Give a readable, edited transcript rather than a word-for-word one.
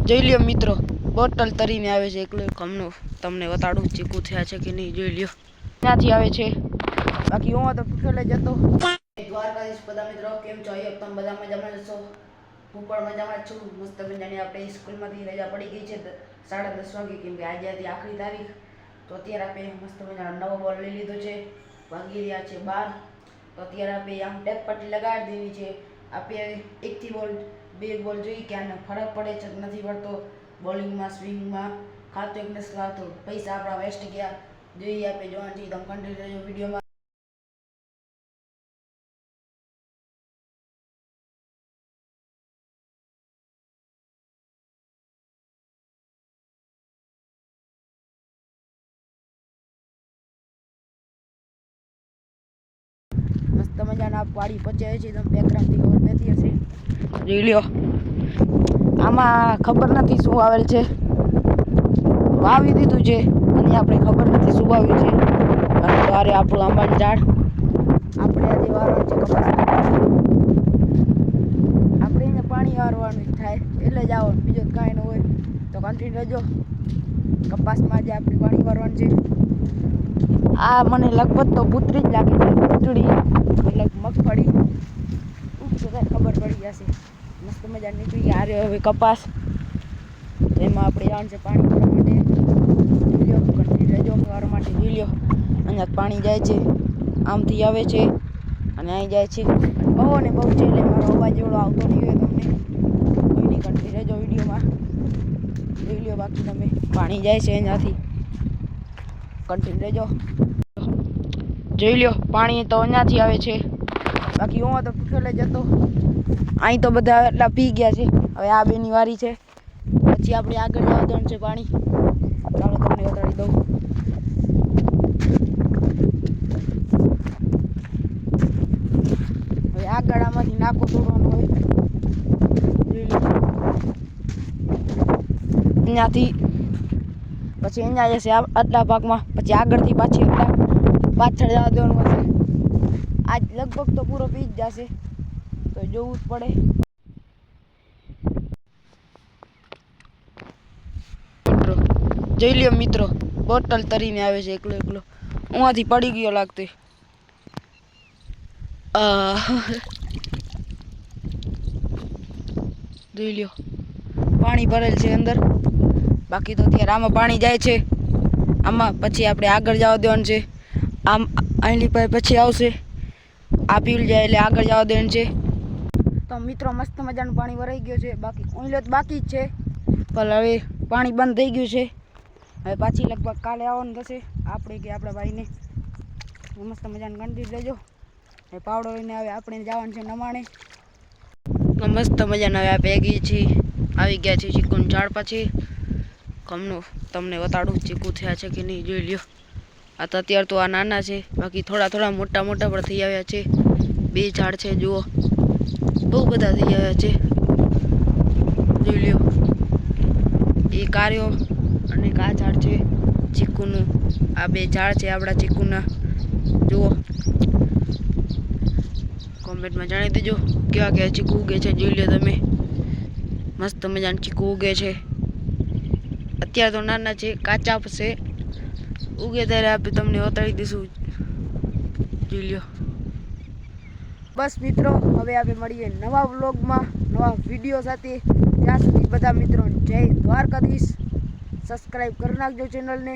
જોઈ લ્યો મિત્રો, બોટલ તરીને આવે છે એકલો કમનો. તમને બતાડું ચીકુ થયા છે કે નહીં, જોઈ લ્યો ત્યાંથી આવે છે. બાકી હું તો પૂછેલે જતો દ્વારકાધીશ. બધા મિત્રો કેમ છો? તમે બધા મજામાં જશો? હું પણ મજામાં છું. મસ્ત મજાની આપણે સ્કૂલમાંથી રજા પડી ગઈ છે 10:30 વાગે, કેમ કે આજે હતી આખરી તારીખ. તો અત્યારે આપણે મસ્ત મજાનો નવો બોલ લઈ લીધો છે. વાગી રહ્યા છે 12. તો અત્યારે આપણે આમ ટેપ પટ્ટી લગાડી દેવી છે. આપણે એકથી બોલ બે બોલ જોઈએ કે આને ફરક પડે છે કે નથી પડતો બોલિંગમાં, સ્વિંગમાં, ખાતો એક નથી ખાતો, પૈસા આપણા વેસ્ટ ગયા. જોઈએ આપણે જોવાથી તમે કન્ટિન્યુ રહેજો વિડીયોમાં. મસ્ત મજાના પાડી પચાવે છે. તમે બેકગ્રાઉન્ડથી ખબર બેઠી હશે, જોઈ લ્યો. આમાં ખબર નથી શું આવેલ છે, વાવી દીધું છે અને આપણે ખબર નથી શું વાવ્યું છે. બાકી વારે આપણું આંબાનું ઝાડ આપણે આજે વારવાનું છે. આપણે એને પાણી વારવાનું જ થાય એટલે જ આવવાનું, બીજો કાંઈ ન હોય. તો કન્ટિન્યુ રહેજો. કપાસમાં આજે આપણે પાણી વારવાનું છે. આ મને લગભગ તો પુત્રી જ લાગે છે, પૂતળી મતલબ મગફળી ખબર પડી જશે. મસ્ત મજા નીકળી આ રહ્યો હવે કપાસ. તો એમાં આપણે જવાનું છે પાણી ભરવા માટે. જોઈ લો, કન્ટિન્યુ રહેજો વારવા માટે. જોઈ લો, અહીંયા પાણી જાય છે, આમથી આવે છે અને અહીં જાય છે. બહુ ને બહુ છે એટલે મારો અવાજ એવડો આવતો નહીં હોય તમને. કોઈ નહીં, કન્ટિન્યુ રહેજો વિડીયોમાં. જોઈ લો, બાકી તમે પાણી જાય છે અહીંયાથી, કન્ટિન્યુ રહેજો. જોઈ લો, પાણી તો અહીંયાથી આવે છે. બાકી હું તો પૂછેલે જતો, અહીં તો બધા એટલા પી ગયા છે. હવે આ બેની વારી છે, પછી આપણે આગળ જવાનું છે પાણી. ચાલો તમને બતાડી દઉં. હવે આ ગાડામાંથી નાકો તોડવાનો હોય. જોઈ લો, અહીંયાથી પછી અહીંયા જશે આટલા ભાગમાં, પછી આગળથી પાછી એટલા પાછળ જવા દેવાનું હશે. આજ લગભગ તો પૂરો પી જ જશે, તો જોવું જ પડે. જોઈ લ્યો મિત્રો, બોટલ તરીને આવે છે એકલો એકલો. ઉંથી પડી ગયો લાગતો. જોઈ લ્યો, પાણી ભરેલ છે અંદર. બાકી તો અત્યારે આમાં પાણી જાય છે, આમાં પછી આપણે આગળ જવા દેવાનું છે. આમ અહીંલી પર પછી આવશે, આ પીલ જાય એટલે આગળ જવા દેવાનું છે. તો મિત્રો મસ્ત મજાનું પાણી ભરાઈ ગયું છે. બાકી અહીંલો તો બાકી જ છે, પણ હવે પાણી બંધ થઈ ગયું છે. હવે પાછી લગભગ કાલે આવવાનું થશે આપણે કે આપણા ભાઈને. મસ્ત મજાનું કંટીન લેજો. હવે પાવડો લઈને આવે, આપણે જવાનું છે નમાણે. મસ્ત મજાના હવે આપણે આવી ગયા છીએ ચીકુનું ઝાડ પછી. કમનું તમને બતાડું ચીકુ થયા છે કે નહીં, જોઈ લ્યો. આ તો અત્યારે તો આ નાના છે, બાકી થોડા થોડા મોટા મોટા પણ થઈ આવ્યા છે. 2 ઝાડ છે, જુઓ બહુ બધા થઈ આવ્યા છે. જોઈ લ્યો, એક કાર્યો અને આ ઝાડ છે ચીકુનું. આ 2 ઝાડ છે આપણા ચીકુના, જુઓ. કોમેન્ટમાં જાણી દેજો કેવા કેવા ચીકુ ઉગે છે. જોઈ લો તમે, મસ્ત મજાનું ચીકુ ઉગે છે. અત્યારે તો નાના છે, કાચા છે, ઉગે ત્યારે આપણે તમને બતાવી દઈશું. જોઈ લો. બસ મિત્રો, હવે આપણે મળીએ નવા વ્લોગમાં, નવા વિડીયો સાથે. ત્યાં સુધી બધા મિત્રો જય દ્વારકાધીશ. સબસ્ક્રાઈબ કરી નાખજો ચેનલને.